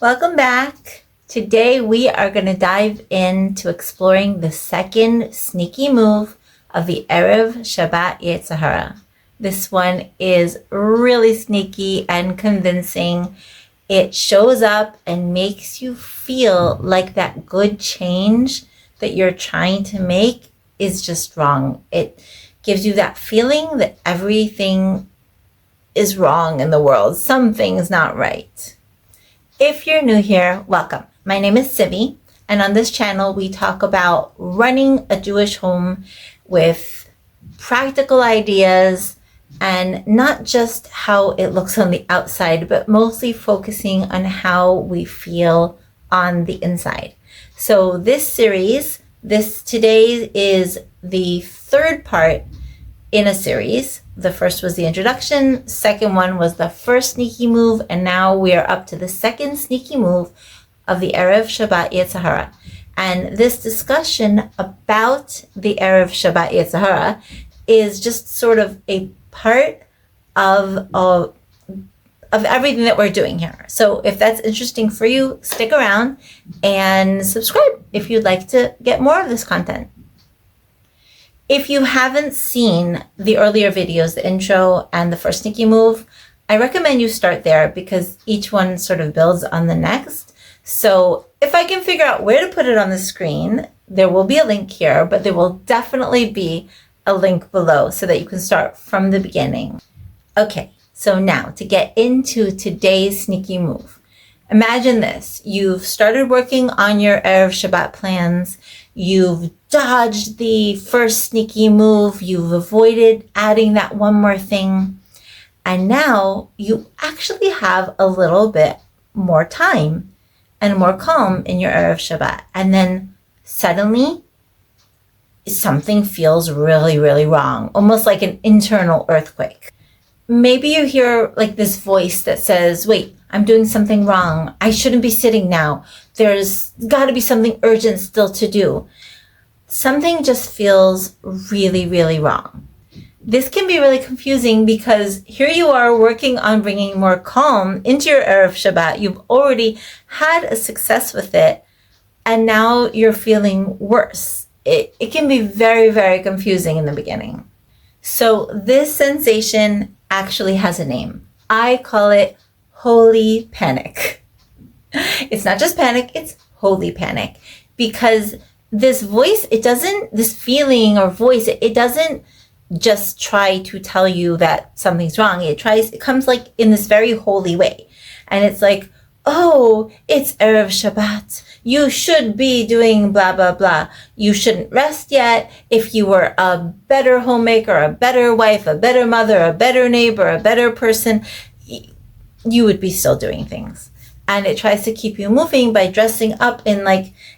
Welcome back. Today we are going to dive into exploring the second sneaky move of the Erev Shabbat Yetzer Hara. This one is really sneaky and convincing. It shows up and makes you feel like that good change that you're trying to make is just wrong. It gives you that feeling that everything is wrong in the world. Something's not right. If you're new here, welcome. My name is Simi, and on this channel we talk about running a Jewish home with practical ideas and not just how it looks on the outside, but mostly focusing on how we feel on the inside. So this series, today is the third part in a series. The first was the introduction, second one was the first sneaky move, and now we are up to the second sneaky move of the Erev Shabbat Yetzer Hara. And this discussion about the Erev Shabbat Yetzer Hara is just sort of a part of everything that we're doing here. So if that's interesting for you, stick around and subscribe if you'd like to get more of this content. If you haven't seen the earlier videos, the intro and the first sneaky move, I recommend you start there because each one sort of builds on the next. So if I can figure out where to put it on the screen, there will be a link here, but there will definitely be a link below so that you can start from the beginning. Okay, so now to get into today's sneaky move. Imagine this. You've started working on your Erev Shabbat plans. You've dodged the first sneaky move. You've avoided adding that one more thing. And now you actually have a little bit more time and more calm in your Erev Shabbat. And then suddenly something feels really, really wrong, almost like an internal earthquake. Maybe you hear like this voice that says, wait, I'm doing something wrong. I shouldn't be sitting now. There's got to be something urgent still to do. Something just feels really, really wrong. This can be really confusing because here you are working on bringing more calm into your Erev Shabbat. You've already had a success with it, and now you're feeling worse. It can be very, very confusing in the beginning. So this sensation actually has a name. I call it holy panic. It's not just panic, it's holy panic. Because this voice, this feeling or voice, it doesn't just try to tell you that something's wrong. It comes like in this very holy way. And it's like, oh, it's Erev Shabbat. You should be doing blah, blah, blah. You shouldn't rest yet. If you were a better homemaker, a better wife, a better mother, a better neighbor, a better person, you would be still doing things. And it tries to keep you moving by dressing up in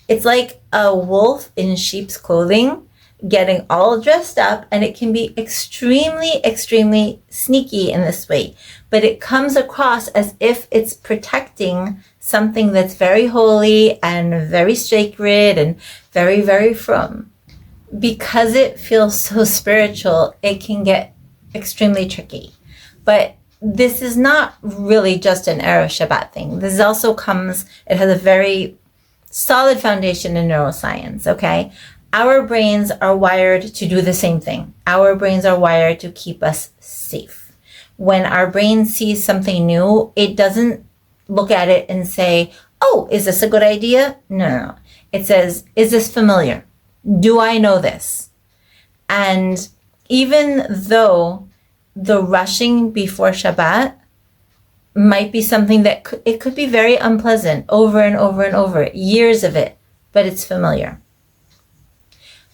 it's like a wolf in sheep's clothing, getting all dressed up, and it can be extremely, extremely sneaky in this way. But it comes across as if it's protecting something that's very holy and very sacred and very, very frum. Because it feels so spiritual, it can get extremely tricky. But this is not really just an Erev Shabbat thing. This also it has a very solid foundation in neuroscience, okay? Our brains are wired to do the same thing. Our brains are wired to keep us safe. When our brain sees something new, it doesn't look at it and say, oh, is this a good idea? No. It says, is this familiar? Do I know this? And even though the rushing before Shabbat might be something that it could be very unpleasant over and over and over, years of it, but it's familiar.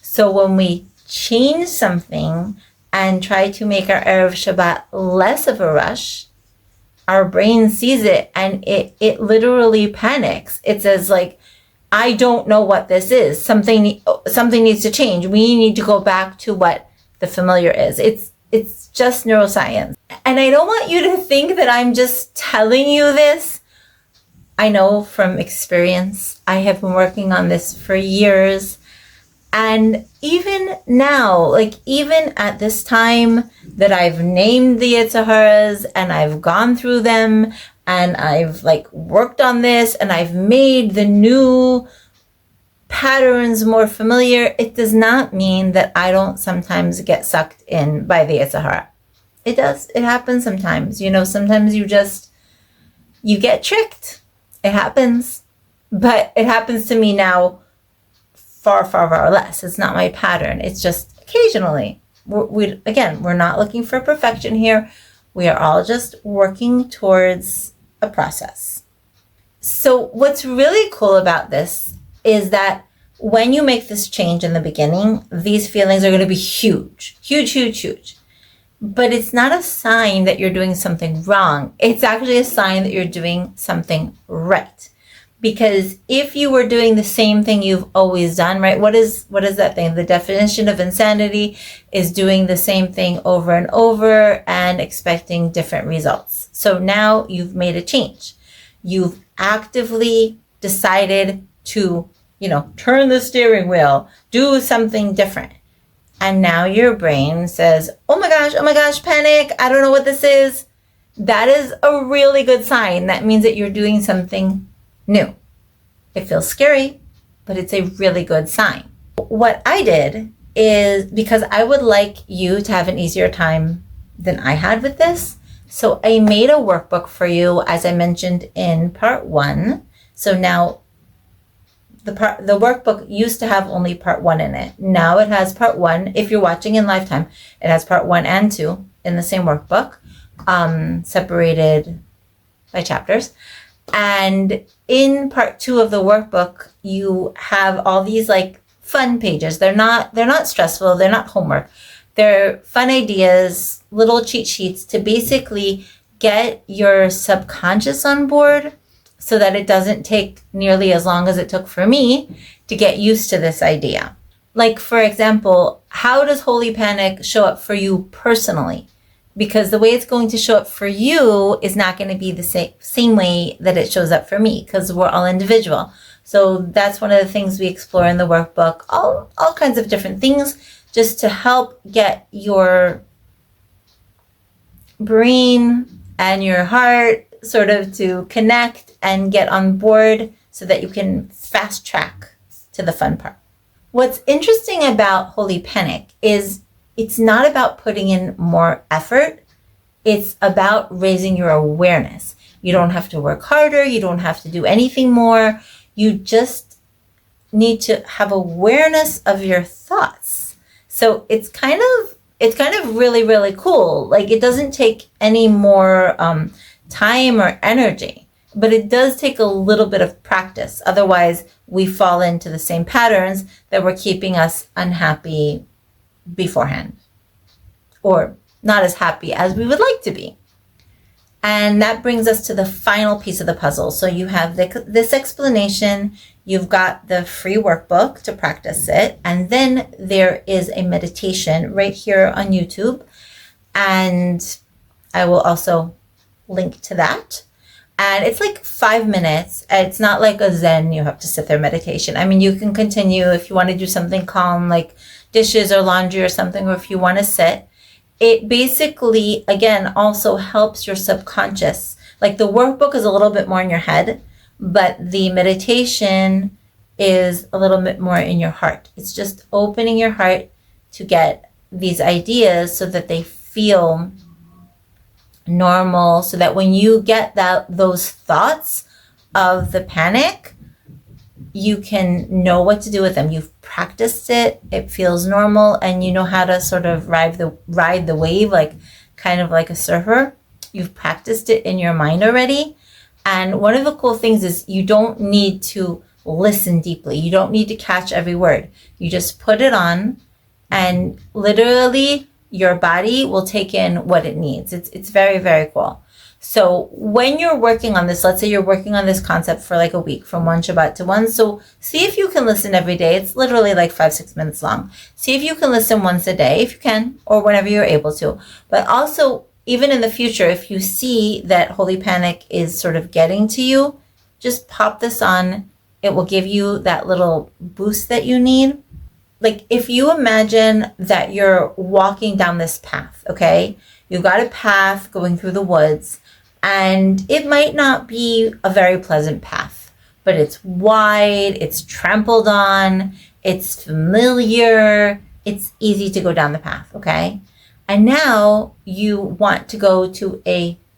So when we change something and try to make our Erev Shabbat less of a rush, our brain sees it and it literally panics. It says like, I don't know what this is. Something needs to change. We need to go back to what the familiar is. It's just neuroscience. And I don't want you to think that I'm just telling you this. I know from experience. I have been working on this for years. And even now, even at this time that I've named the Yetzer Haras and I've gone through them and I've like worked on this and I've made the new patterns more familiar, it does not mean that I don't sometimes get sucked in by the Yetzer Hara. It does. It happens sometimes. You know, sometimes you get tricked. It happens. But it happens to me now far, far, far less. It's not my pattern. It's just occasionally. We're not looking for perfection here. We are all just working towards a process. So what's really cool about this is that when you make this change in the beginning, these feelings are going to be huge, huge, huge, huge. But it's not a sign that you're doing something wrong. It's actually a sign that you're doing something right. Because if you were doing the same thing you've always done, right? What is that thing? The definition of insanity is doing the same thing over and over and expecting different results. So now you've made a change. You've actively decided to, turn the steering wheel, do something different. And now your brain says, oh my gosh, panic. I don't know what this is. That is a really good sign. That means that you're doing something new. It feels scary, but it's a really good sign. What I did is, because I would like you to have an easier time than I had with this, so I made a workbook for you, as I mentioned in part 1. So now the workbook used to have only part 1 in it. Now it has part 1. If you're watching in lifetime, it has part 1 and 2 in the same workbook, separated by chapters. And in part 2 of the workbook, you have all these like fun pages. They're not stressful. They're not homework. They're fun ideas, little cheat sheets to basically get your subconscious on board so that it doesn't take nearly as long as it took for me to get used to this idea. Like, for example, how does holy panic show up for you personally? Because the way it's going to show up for you is not going to be the same way that it shows up for me, because we're all individual. So that's one of the things we explore in the workbook, all kinds of different things, just to help get your brain and your heart sort of to connect and get on board so that you can fast track to the fun part. What's interesting about holy panic is it's not about putting in more effort. It's about raising your awareness. You don't have to work harder. You don't have to do anything more. You just need to have awareness of your thoughts. So it's kind of really, really cool. Like, it doesn't take any more time or energy, but it does take a little bit of practice. Otherwise, we fall into the same patterns that were keeping us unhappy beforehand, or not as happy as we would like to be. And that brings us to the final piece of the puzzle. So you have this explanation, you've got the free workbook to practice it, and then there is a meditation right here on YouTube, and I will also link to that. And it's like 5 minutes. It's not like a Zen, you have to sit there meditation. I mean, you can continue if you want to do something calm, like dishes or laundry or something, or if you want to sit. It basically, again, also helps your subconscious. Like, the workbook is a little bit more in your head, but the meditation is a little bit more in your heart. It's just opening your heart to get these ideas so that they feel normal, so that when you get those thoughts of the panic, you can know what to do with them. You've practiced it, it feels normal, and you know how to sort of ride the wave, like kind of like a surfer. You've practiced it in your mind already. And one of the cool things is you don't need to listen deeply. You don't need to catch every word. You just put it on, and literally your body will take in what it needs. It's very, very cool. So when you're working on this, let's say you're working on this concept for like a week, from one Shabbat to one. So see if you can listen every day. It's literally like 5-6 minutes long. See if you can listen once a day, if you can, or whenever you're able to. But also, even in the future, if you see that holy panic is sort of getting to you, just pop this on. It will give you that little boost that you need. Like, if you imagine that you're walking down this path, okay? You've got a path going through the woods, And it might not be a very pleasant path, but it's wide, it's trampled on, it's familiar, it's easy to go down the path, okay? And now you want to go to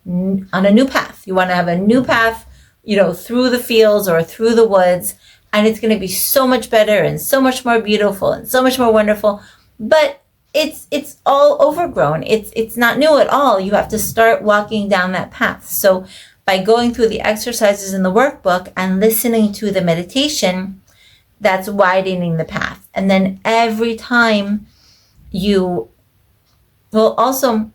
on a new path. You want to have a new path, through the fields or through the woods, and it's going to be so much better and so much more beautiful and so much more wonderful. But it's all overgrown. It's not new at all. You have to start walking down that path. So by going through the exercises in the workbook and listening to the meditation, that's widening the path. And then every time also,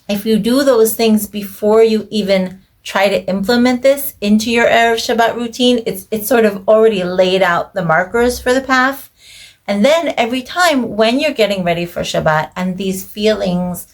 if you do those things before you even try to implement this into your Erev Shabbat routine, it's sort of already laid out the markers for the path. And then every time when you're getting ready for Shabbat and these feelings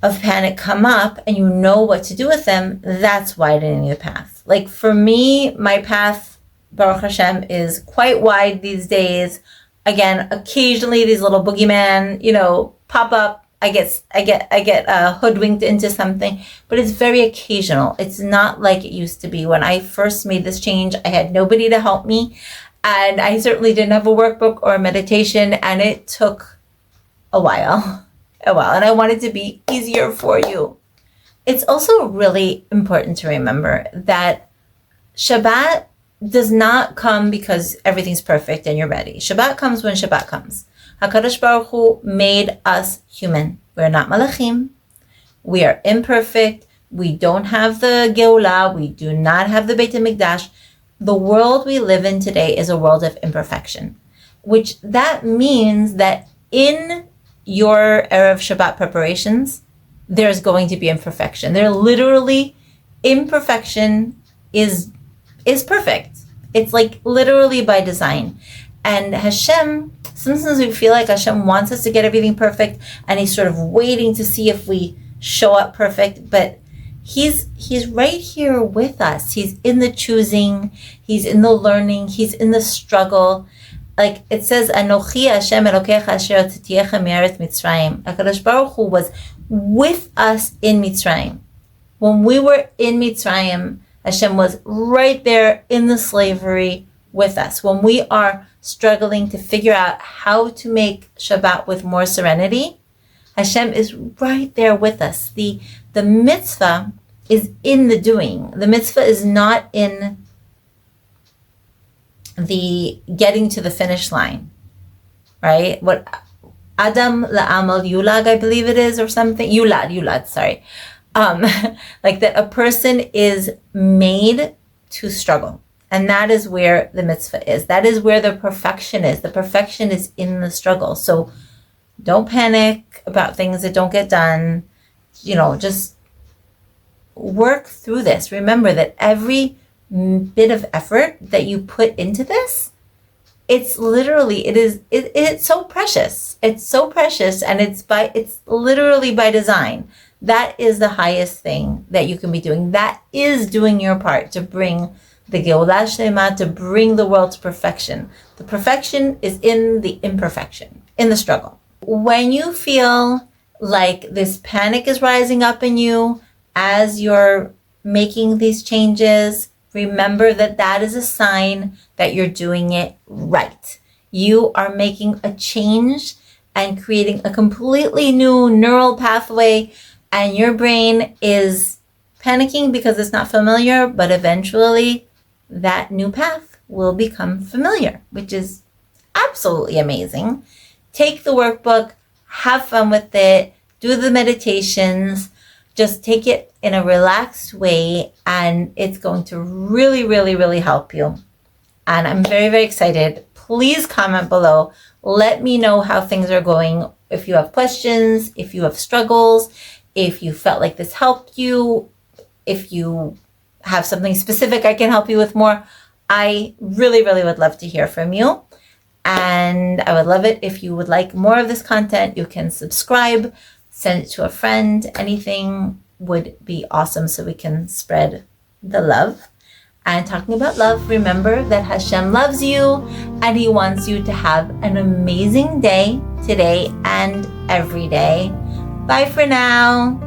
of panic come up and you know what to do with them, that's widening the path. Like for me, my path, Baruch Hashem, is quite wide these days. Again, occasionally these little boogeyman, pop up. I get hoodwinked into something, but it's very occasional. It's not like it used to be. When I first made this change, I had nobody to help me, and I certainly didn't have a workbook or a meditation, and it took a while, and I want it to be easier for you. It's also really important to remember that Shabbat does not come because everything's perfect and you're ready. Shabbat comes when Shabbat comes. HaKadosh Baruch Hu made us human. We're not malachim. We are imperfect. We don't have the Geulah. We do not have the Beit HaMikdash. The world we live in today is a world of imperfection, which that means that in your Erev Shabbat preparations, there's going to be imperfection. There literally, imperfection is perfect. It's like literally by design. And Hashem, sometimes we feel like Hashem wants us to get everything perfect and he's sort of waiting to see if we show up perfect, but he's right here with us. He's in the choosing, he's in the learning, he's in the struggle. Like it says, Anochi Hashem Elokecha asher hotzietiecha me'eretz Mitzrayim. HaKadosh Baruch Hu was with us in Mitzrayim. When we were in Mitzrayim, Hashem was right there in the slavery with us. When we are struggling to figure out how to make Shabbat with more serenity, Hashem is right there with us. The mitzvah is in the doing. The mitzvah is not in the getting to the finish line, right? What Adam la'amal yulag, I believe it is, or something. Yulad, sorry. Like that a person is made to struggle. And that is where the mitzvah is. That is where the perfection is. The perfection is in the struggle. So don't panic about things that don't get done. Just work through this. Remember that every bit of effort that you put into this, it's so precious. It's so precious, and it's literally by design. That is the highest thing that you can be doing. That is doing your part to bring the Geulah Shlema, to bring the world to perfection. The perfection is in the imperfection, in the struggle. When you feel like this panic is rising up in you as you're making these changes, remember that is a sign that you're doing it right. You are making a change and creating a completely new neural pathway, and your brain is panicking because it's not familiar, but eventually that new path will become familiar, which is absolutely amazing. Take the workbook, have fun with it, do the meditations, just take it in a relaxed way, and it's going to really, really, really help you. And I'm very, very excited. Please comment below. Let me know how things are going. If you have questions, if you have struggles, if you felt like this helped you, if you have something specific I can help you with more, I really, really would love to hear from you. And I would love it if you would like more of this content. You can subscribe, send it to a friend. Anything would be awesome so we can spread the love. And talking about love, remember that Hashem loves you and he wants you to have an amazing day today and every day. Bye for now.